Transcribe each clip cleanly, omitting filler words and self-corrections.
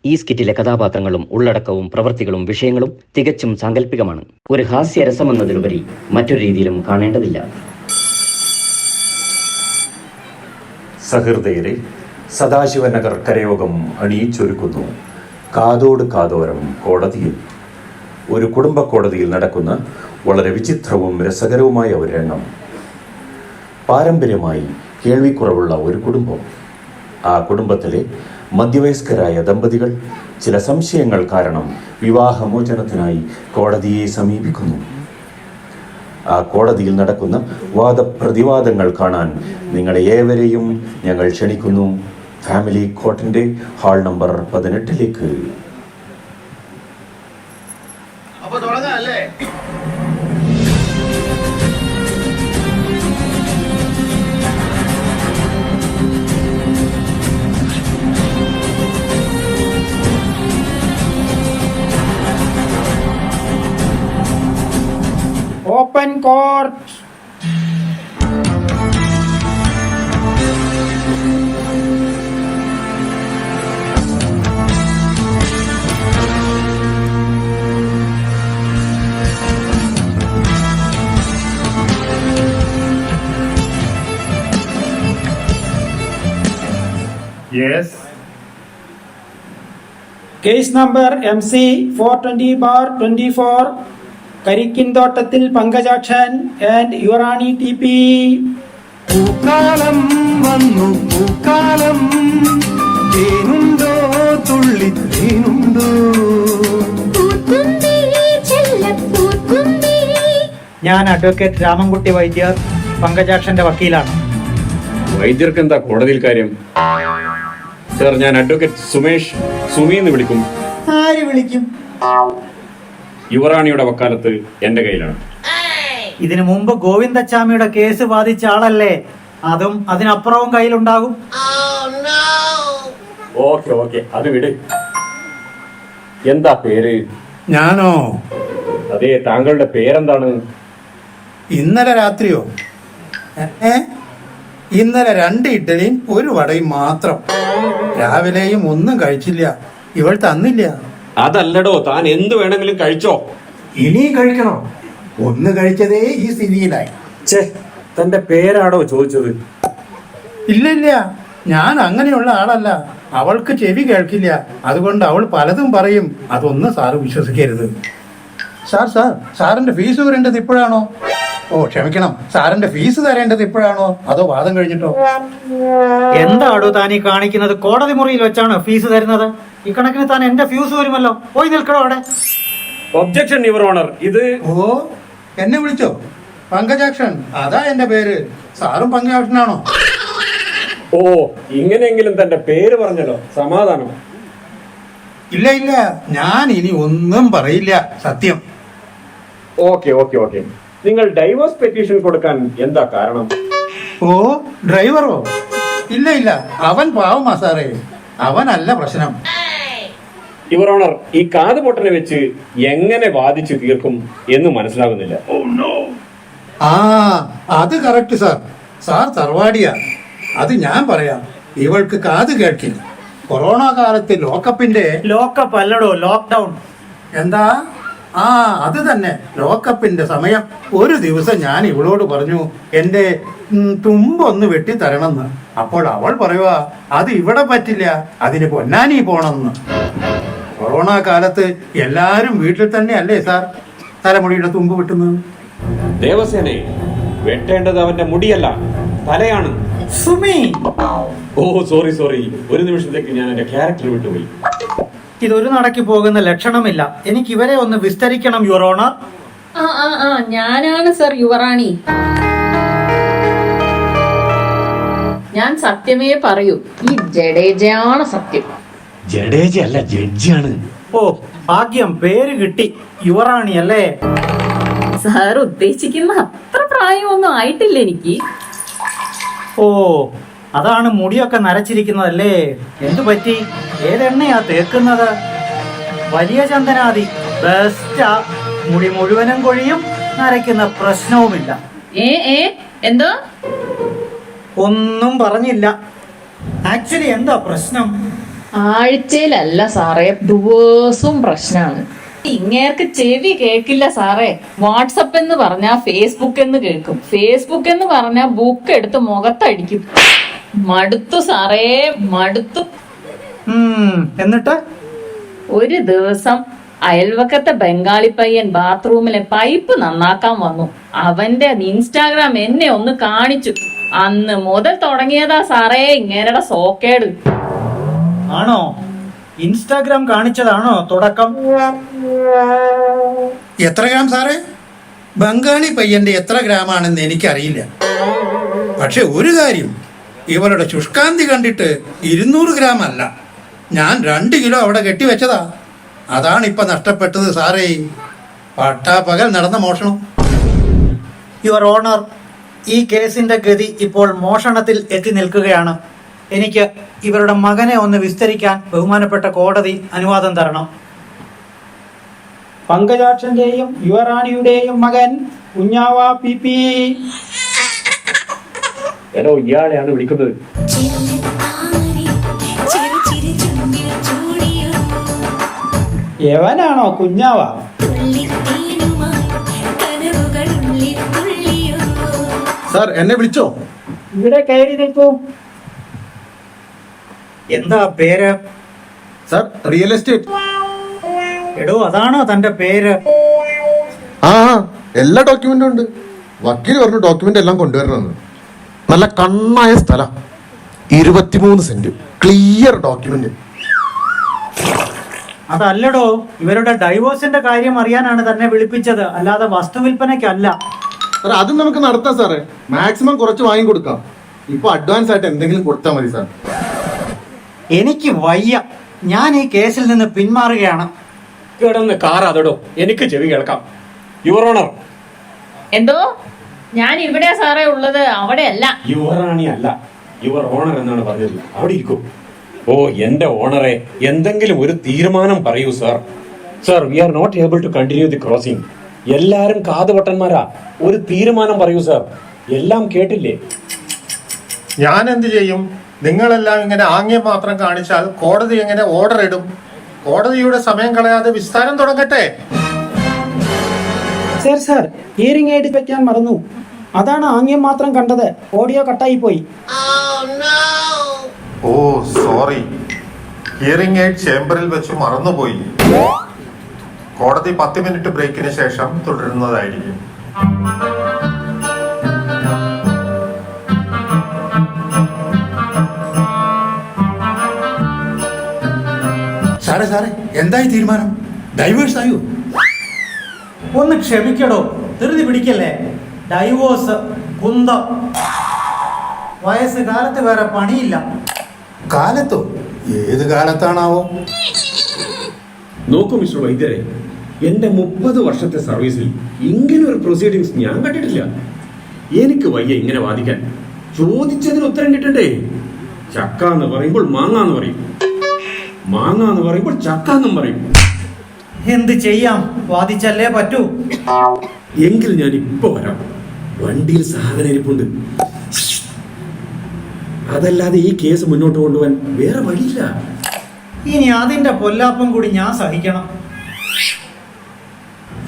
ഈ സ്കിറ്റിലെ കഥാപാത്രങ്ങളും ഉള്ളടക്കവും പ്രവൃത്തികളും വിഷയങ്ങളും തികച്ചും സാങ്കല്പികമാണ്. ഒരു ഹാസ്യരസമെന്നതിലുപരി മറ്റൊരു രീതിയിലും കാണേണ്ടതില്ല. സഹൃദയരെ, സദാശിവനഗർ കരയോഗം അണിയിച്ചൊരുക്കുന്നു കാതോട് കാതോരം കോടതിയിൽ. ഒരു കുടുംബ കോടതിയിൽ നടക്കുന്ന വളരെ വിചിത്രവും രസകരവുമായ ഒരു രംഗം. പാരമ്പര്യമായി കേൾവിക്കുറവുള്ള ഒരു കുടുംബം. ആ കുടുംബത്തിലെ മധ്യവയസ്കരായ ദമ്പതികൾ ചില സംശയങ്ങൾ കാരണം വിവാഹമോചനത്തിനായി കോടതിയെ സമീപിക്കുന്നു. ആ കോടതിയിൽ നടക്കുന്ന വാദപ്രതിവാദങ്ങൾ കാണാൻ നിങ്ങളെ ഏവരെയും ഞങ്ങൾ ക്ഷണിക്കുന്നു ഫാമിലി കോർട്ടിൻ്റെ ഹാൾ നമ്പർ 18ലേക്ക്. Open court. Yes. Case number MC 420/24. കരിക്കിൻതോട്ടത്തിൽ പങ്കജാക്ഷൻ ആൻഡ് യുവറാണി TP. പൂക്കാലം വന്നു പൂക്കാലം, തേനുണ്ടോ തുള്ളി തേനുണ്ടോ. ഞാൻ അഡ്വക്കേറ്റ് രാമൻകുട്ടി വൈദ്യർ, പങ്കജാക്ഷന്റെ വക്കീലാണ്. വൈദ്യർക്ക് എന്താ കോടതിയിൽ കാര്യം? സർ, ഞാൻ അഡ്വക്കേറ്റ് സുമേഷ്, സുമി എന്ന് വിളിക്കും. ആര് വിളിക്കും? യുവറാണിയുടെ വക്കാലത്ത് എന്റെ കയ്യിലാണ്. ഇതിനു മുമ്പ് ഗോവിന്ദച്ചാമിയുടെ കേസ് വാദിച്ച ആളല്ലേ? അതും അതിനപ്പുറവും കയ്യിലുണ്ടാകും. ഓക്കെ ഓക്കെ, അത് വിട്. എന്താ പേര്? ഞാനോ? അതെ, താങ്കളുടെ പേരെന്താണ്? ഇന്നലെ രാത്രിയോ? ഇന്നലെ 2 ഇഡ്ഡലിയും 1 വടയും മാത്രം. രാവിലെയും ഒന്നും കഴിച്ചില്ല. ഇവൾ തന്നില്ല. അതല്ലടോ, താൻ എന്ത് വേണമെങ്കിലും കഴിച്ചോ. ഇനിയും കഴിക്കണോ? ഒന്ന് കഴിച്ചതേ ഈ സ്ഥിതിയിലായി. തന്റെ പേരാടോ ചോദിച്ചത്? ഇല്ലില്ല, ഞാൻ അങ്ങനെയുള്ള ആളല്ല. അവൾക്ക് ചെവി കേൾക്കില്ല. അതുകൊണ്ട് അവൾ പലതും പറയും. അതൊന്നും സാറ് വിശ്വസിക്കരുത്. സാറിന്റെ ഫീസ് തരേണ്ടത് ഇപ്പോഴാണോ? ക്ഷമിക്കണം, സാറിന്റെ ഫീസ് തരേണ്ടത് ഇപ്പോഴാണോ അതോ വാദം കഴിഞ്ഞിട്ടോ? എന്താടോ താൻ ഈ കാണിക്കുന്നത്? കോടതി മുറിയിൽ വെച്ചാണോ ഫീസ് തരുന്നത്? ഇക്കണക്കിന് താൻ എന്റെ ഫ്യൂസ് വരുമല്ലോ. പോയി നിൽക്കണോ അവിടെ. Objection your honour. ഇത് എന്നെ വിളിച്ചോ? പങ്കജാക്ഷൻ, അതാ എന്റെ പേര്. സാറും പങ്കജാക്ഷനാണോ? ഇങ്ങനെയെങ്കിലും തന്റെ പേര് പറഞ്ഞല്ലോ, സമാധാനം. ഇല്ല, ഞാൻ ഇനി ഒന്നും പറയില്ല, സത്യം. ഓക്കെ ഓക്കെ ഓക്കെ, നിങ്ങൾ ഡൈവോഴ്സ് പെറ്റീഷൻ കൊടുക്കാൻ എന്താ കാരണം? ഡ്രൈവറോ? ഇല്ല, അവൻ പാവമാ സാറേ. അവനല്ല പ്രശ്നം. യുവർ ഓണർ, ഈ കാതുപൊട്ടനെ വെച്ച് എങ്ങനെ വാദിച്ചു തീർക്കും എന്ന് മനസ്സിലാകുന്നില്ല. അത് കറക്റ്റ് സാർ തറവാടിയാ. അത് ഞാൻ പറയാം. ഇവൾക്ക് കാത് കേൾക്കില്ല. കൊറോണ കാലത്ത് ലോക്കപ്പ് അല്ലടോ, ലോക്ക്ഡൗൺ. എന്താ? അത് തന്നെ, ലോക്കപ്പിന്റെ സമയം. ഒരു ദിവസം ഞാൻ ഇവളോട് പറഞ്ഞു എന്റെ തുമ്പൊന്ന് വെട്ടിത്തരണമെന്ന്. അപ്പോൾ അവൾ പറയുക അത് ഇവിടെ പറ്റില്ല, അതിന് പൊന്നാനി പോണമെന്ന്. കൊറോണ കാലത്ത് എല്ലാരും വീട്ടിൽ തന്നെ അല്ലേ സാർ തലമുടിയുടെ തുമ്പ് വെട്ടുന്നത്? ദേവസേനെ, വെട്ടേണ്ടത് അവന്റെ മുടിയല്ല, തലയാണ്. സുമി, സോറി, ഒരു നിമിഷത്തേക്ക് ഞാൻ എന്റെ ക്യാരക്ടർ വിട്ടുപോയി. ഇതൊരു നടക്കി പോകുന്ന ലക്ഷണമില്ല. എനിക്ക് ഇവരെ ഒന്ന് വിസ്തരിക്കണം യുവർ ഓണർ. ഞാനാണ് സർ യുവറാണി. ഞാൻ സത്യമേ പറയൂ. ഈ ജഡേജയാണ് സത്യം. ജഡേജ അല്ല, ജഡ്ജിയാണ്. ഭാഗ്യം, പേര് കിട്ടി. യുവറാണി അല്ലേ? സാർ ഉദ്ദേശിക്കുന്ന അത്ര പ്രായമൊന്നും ആയിട്ടില്ല എനിക്ക്. അതാണ് മുടിയൊക്കെ നരച്ചിരിക്കുന്നതല്ലേ? എന്തു പറ്റി? ഏതെണ്ണയാ തേക്കുന്നത്? വലിയ ചന്ദനാദി ബെസ്റ്റാ. മുടി മുഴുവനും കൊഴിയും, നരയ്ക്കുന്ന പ്രശ്നവുമില്ല. എന്തോ? ഒന്നും പറഞ്ഞില്ല. ആക്ച്വലി എന്താ പ്രശ്നം? ആഴ്ചയിലല്ല സാറേ, ദിവസവും പ്രശ്നമാണ്. ഇങ്ങേർക്ക് ചെവി കേക്കില്ല സാറേ. വാട്സപ്പ് എന്ന് പറഞ്ഞാ ഫേസ്ബുക്ക് എന്ന് കേൾക്കും, ഫേസ്ബുക്ക് എന്ന് പറഞ്ഞാ ബുക്ക് എടുത്ത് മുഖത്തടിക്കും. മടുത്തു സാറേ, മടുത്തു. എന്നിട്ട് ഒരു ദിവസം അയൽവക്കത്തെ ബംഗാളി പയ്യൻ ബാത്റൂമിലെ പൈപ്പ് നന്നാക്കാൻ വന്നു. അവന്റെ ഇൻസ്റ്റാഗ്രാം എന്നെ ഒന്ന് കാണിച്ചു. അന്ന് മുതൽ തുടങ്ങിയതാ സാറേ ഇങ്ങേരുടെ സോക്കേട്. ആണോ? ഇൻസ്റ്റാഗ്രാം കാണിച്ചതാണോ തുടക്കം? എത്ര ഗ്രാം സാറേ? ബംഗാളി പയ്യന്റെ എത്ര ഗ്രാമാണെന്ന് എനിക്കറിയില്ല. പക്ഷെ ഒരു കാര്യം, ഇവളുടെ ശുഷ്കാന്തി കണ്ടിട്ട് 200 ഗ്രാം അല്ല, ഞാൻ 2 കിലോ അവിടെ കെട്ടിവെച്ചതാ. അതാണ് ഇപ്പൊ നഷ്ടപ്പെട്ടത് സാറേ. പട്ടാപ്പകൽ നടന്ന മോഷണം. യുവർ ഓണർ, ഈ കേസിന്റെ ഗതി ഇപ്പോൾ മോഷണത്തിൽ എത്തി നിൽക്കുകയാണ്. എനിക്ക് ഇവരുടെ മകനെ ഒന്ന് വിസ്തരിക്കാൻ ബഹുമാനപ്പെട്ട കോടതി അനുവാദം തരണം. പങ്കജാക്ഷന്റെയും യുവറാണിയുടെയും മകൻ കുഞ്ഞാവ PP. എടോ, ഇയാളെയാണ് വിളിക്കുന്നത്. എവനാണോ കുഞ്ഞാവ? സാർ, എന്നെ വിളിച്ചോ? ഇവിടെ കയറി നിൽക്കൂ. എന്താ പേര്? Sir, real estate. എടോ, അതാണോ തന്റെ പേര്? ആ, എല്ലാ ഡോക്യുമെന്റും ഉണ്ട്. വക്കീൽ പറഞ്ഞു ഡോക്യുമെന്റ് എല്ലാം കൊണ്ടുവരണമെന്ന്. നല്ല കണ്ണായ സ്ഥലം, 23 സെന്റ്, ക്ലിയർ ഡോക്യുമെന്റ്. അതല്ലടോ, ഇവരുടെ ഡൈവോഴ്സിന്റെ കാര്യം അറിയാനാണ് തന്നെ വിളിപ്പിച്ചത്, അല്ലാതെ വസ്തുവിൽപ്പനയ്ക്കല്ല. സാർ, അതും നമുക്ക് നടത്താം സാറേ. മാക്സിമം കുറച്ച് വാങ്ങിക്കൊടുക്കാം. ഇപ്പൊ അഡ്വാൻസ് ആയിട്ട് എന്തെങ്കിലും കൊടുത്താൽ മതി സാർ. എനിക്ക് വയ്യ, ഞാൻ ഈ കേസിൽ നിന്ന് പിന്മാറുകയാണ്. കിടന്ന് കാറാതടോ, എനിക്ക് ചെവി കേൾക്കാം. Your honour. എന്തോ? ഞാൻ ഇവിടെ സാറേ ഉള്ളത്, അവിടെ അല്ല. യുവറാണി അല്ല, യുവർ ഓണർ എന്നാണ് പറഞ്ഞത്. അവിടെ ഇരിക്കൂ. ഓ എന്റെ ഓണറെ, എന്തെങ്കിലും ഒരു തീരുമാനം പറയൂ sir. Sir, we are not able to continue the crossing. എല്ലാരും കാതുപൊട്ടന്മാരാ. ഒരു തീരുമാനം പറയൂ സാർ. എല്ലാം കേട്ടില്ലേ? ഞാൻ എന്ത് ചെയ്യും? നിങ്ങളെല്ലാം ഇങ്ങനെ ആംഗ്യം മാത്രം കാണിച്ചാൽ കോടതി എങ്ങനെ ഓർഡർ ഇടും? കോടതിയുടെ സമയം കളയാതെ വിസ്താരം തുടങ്ങട്ടെ. സാർ, ഹിയറിംഗ് എയ്ഡ് വെക്കാൻ മറന്നു. അതാണ് ആംഗ്യം മാത്രം കണ്ടത്. ഓഡിയോ കട്ടായി പോയി. ഓ സോറി, ഹിയറിംഗ് എയ്ഡ് ചേംബറിൽ വെച്ച് മറന്നുപോയി. കോടതി 10 മിനിറ്റ് ബ്രേക്കിന് ശേഷം തുടരുന്നതായിരിക്കും. സാറേ സാറേ, എന്തായി തീരുമാനം? ഡൈവേഴ്സ് ആയോ? ഒന്ന് ക്ഷമിക്കടോ, ധൃതി പിടിക്കല്ലേ. ഡൈവോഴ്സ് കുന്തം. വയസ്സ് കാലത്ത് വേറെ പണിയില്ല. കാലത്തോ? ഏത് കാലത്താണാവോ? നോക്കൂ മിസ്റ്റർ വൈദ്യരെ, എന്റെ 30 വർഷത്തെ സർവീസിൽ ഇങ്ങനെ ഒരു പ്രൊസീഡിങ്സ് ഞാൻ കണ്ടിട്ടില്ല. എനിക്ക് വയ്യ ഇങ്ങനെ വാദിക്കാൻ. ചോദിച്ചതിന് ഉത്തരം കിട്ടണ്ടേ? ചക്ക എന്ന് പറയുമ്പോൾ മാങ്ങ എന്ന് പറയും, മാങ്ങ എന്ന് പറയുമ്പോൾ ചക്ക എന്നും പറയും. എന്ത് ചെയ്യാം, വാദിച്ചല്ലേ പറ്റൂ. എങ്കിൽ ഞാൻ ഇപ്പൊ വരാം. വണ്ടിയിൽ സാധനം ഇരിപ്പുണ്ട്. അതല്ലാതെ ഈ കേസ് മുന്നോട്ട് കൊണ്ടുപോകാൻ വേറെ വഴിയില്ല. ഇനി അതിന്റെ പൊല്ലാപ്പം കൂടി ഞാൻ സഹിക്കണം.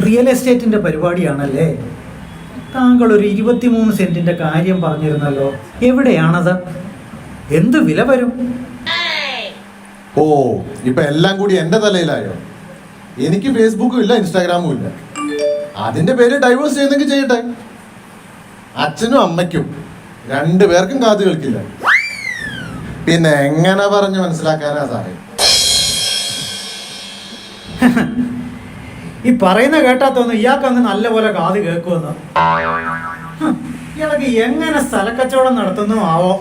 റിയൽ എസ്റ്റേറ്റിന്റെ പരിപാടിയാണല്ലേ? താങ്കൾ ഒരു 23 സെന്റിന്റെ കാര്യം പറഞ്ഞിരുന്നല്ലോ, എവിടെയാണത്? എന്ത് വില വരും? ഓ, ഇപ്പൊ എല്ലാം കൂടി എന്റെ തലയിലായോ? എനിക്ക് ഫേസ്ബുക്കും ഇല്ല, ഇൻസ്റ്റാഗ്രാമും ഇല്ല. അതിന്റെ പേര് ഡൈവോഴ്സ് ചെയ്യുന്നെങ്കിൽ ചെയ്യട്ടെ. അച്ഛനും അമ്മയ്ക്കും 2 പേർക്കും കാത് കേൾക്കില്ല. പിന്നെ എങ്ങനെ പറഞ്ഞു മനസ്സിലാക്കാനാ സാറേ? ഈ പറയുന്ന കേട്ടാത്തൊന്നും ഇയാൾക്കങ്ങ് നല്ലപോലെ കാത് കേൾക്കുമെന്ന്. ഇയാൾക്ക് എങ്ങനെ സ്ഥലക്കച്ചവടം നടത്തുന്നു ആവോ?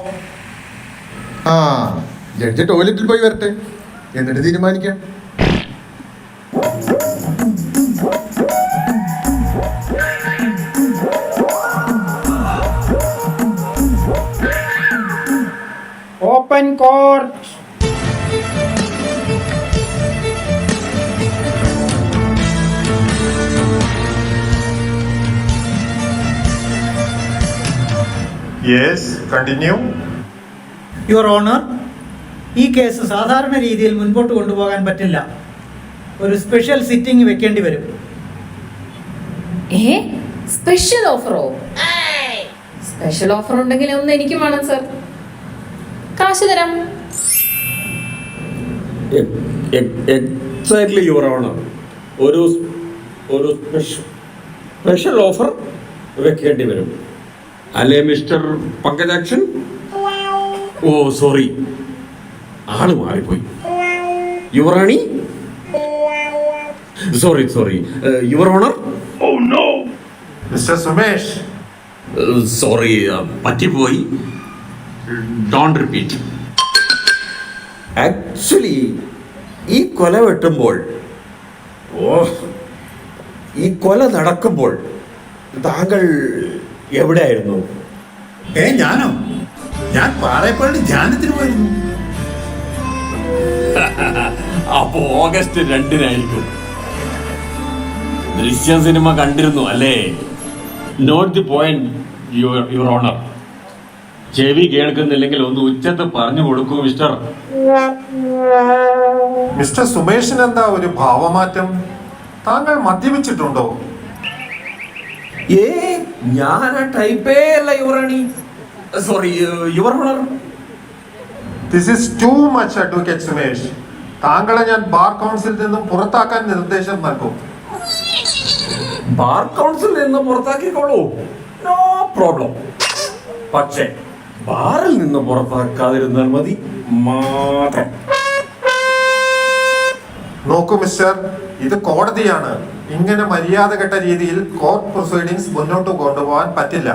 ആ, ജഡ്ജി ടോയ്ലറ്റിൽ പോയി വരട്ടെ, എന്നിട്ട് തീരുമാനിക്കാം. Open court. Yes, continue. Your honour, ഈ കേസ് സാധാരണ രീതിയിൽ മുൻപോട്ട് കൊണ്ടുപോകാൻ പറ്റില്ല. ഒരു സ്പെഷ്യൽ സിറ്റിംഗ് വെക്കേണ്ടി വരും. സ്പെഷ്യൽ ഓഫറോ? സ്പെഷ്യൽ ഓഫർ ഉണ്ടെങ്കിൽ ഒന്ന് എനിക്ക് വേണം സർ. കാശ് തരാം. Exactly your honour. ഒരു സ്പെഷ്യൽ ഓഫർ വെക്കേണ്ടി വരും അല്ലേ മിസ്റ്റർ പങ്കജാക്ഷൻ? ഓ സോറി, ആള് മാറിപ്പോയി. Yuvarani, sorry your honour. Oh no mister Sumesh, sorry, പറ്റിപ്പോയി. Don't repeat. ആക്ച്വലി ഈ കൊല വെട്ടുമ്പോൾ, ഈ കൊല നടക്കുമ്പോൾ താങ്കൾ എവിടെയായിരുന്നു? ഞാനോ? ഞാൻ പാറയപ്പള്ളി ധ്യാനത്തിന് പോയിരുന്നു. അപ്പോ ഓഗസ്റ്റ് 2-നായിരിക്കും. ദൃശ്യം സിനിമ കണ്ടിരുന്നു അല്ലേ? Not the point your honour. ചെവി കേൾക്കുന്നില്ലെങ്കിൽ ഒന്ന് ഉച്ചത്ത് പറഞ്ഞു കൊടുക്കൂ മിസ്റ്റർ. മിസ്റ്റർ സുമേഷിന് എന്താ ഒരു ഭാവമാറ്റം? താങ്കൾ മദ്യപിച്ചിട്ടുണ്ടോ? ഞാൻ ആ ടൈപ്പേ അല്ല Yuvarani. Sorry your owner. This is too much advocate Sumesh. താങ്കളെ ഞാൻ ബാർ കൗൺസിലിൽ നിന്നും പുറത്താക്കാൻ നിർദ്ദേശം നൽകും. ബാർ കൗൺസിലിൽ നിന്ന് പുറത്താക്കിക്കോളൂ, നോ പ്രോബ്ലം. പക്ഷേ ബാറിൽ നിന്ന് പുറത്താക്കാതിരുന്നാൽ മതി മാത്രം. നോക്കൂ മിസ്റ്റർ, ഇത് കോടതിയാണ്. ഇങ്ങനെ മര്യാദഘട്ട രീതിയിൽ കോർട്ട് പ്രൊസീഡിങ്സ് മുന്നോട്ട് കൊണ്ടുപോകാൻ പറ്റില്ല.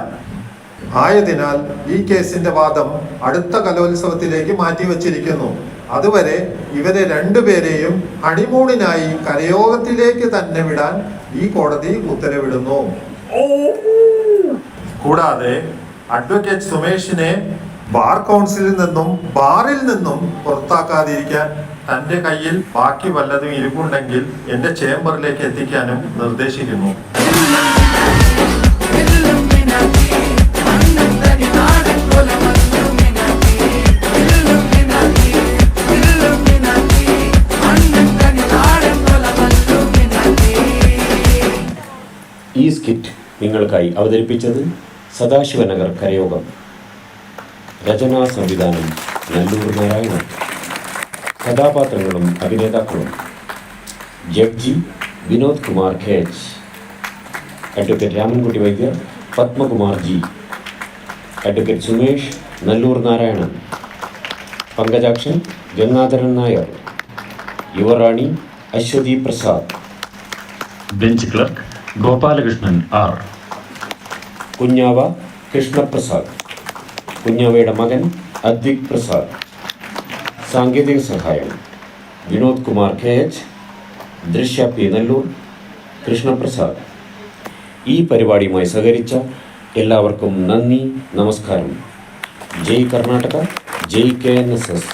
ആയതിനാൽ ഈ കേസിന്റെ വാദം അടുത്ത കലോത്സവത്തിലേക്ക് മാറ്റിവെച്ചിരിക്കുന്നു. അതുവരെ ഇവരെ രണ്ടുപേരെയും ഹണിമൂണിനായി കരയോഗത്തിലേക്ക് തന്നെ വിടാൻ ഈ കോടതി ഉത്തരവിടുന്നു. കൂടാതെ അഡ്വക്കേറ്റ് സുമേഷിനെ ബാർ കൗൺസിലിൽ നിന്നും ബാറിൽ നിന്നും പുറത്താക്കാതിരിക്കാൻ തന്റെ കയ്യിൽ ബാക്കി വല്ലതും ഇരിപ്പുണ്ടെങ്കിൽ എന്റെ ചേംബറിലേക്ക് എത്തിക്കാനും നിർദ്ദേശിക്കുന്നു. ഈ സ്കിറ്റ് നിങ്ങൾക്കായി അവതരിപ്പിച്ചത് സദാശിവനഗർ കരയോഗം. രചനാ സംവിധാനം നല്ലൂർ നാരായണൻ. കഥാപാത്രങ്ങളും അഭിനേതാക്കളും: judge Vinod Kumar KH, advocate Ramankutty Vaidyar Padmakumar G, advocate Sumesh Nallur Narayanan, Pankajakshan Gangadharan Nair, Yuvarani Aswathy Prasad, bench clerk Gopalakrishnan R, Kunjava Krishnaprasad, കുഞ്ഞാവയുടെ മകൻ അദ്വിക് പ്രസാദ്. സാങ്കേതിക സഹായം വിനോദ് കുമാർ KH, ദൃശ്യ P നല്ലൂർ, കൃഷ്ണപ്രസാദ്. ഈ പരിപാടിയുമായി സഹകരിച്ച എല്ലാവർക്കും നന്ദി, നമസ്കാരം. ജയ് കർണാടക, ജയ് KNSS.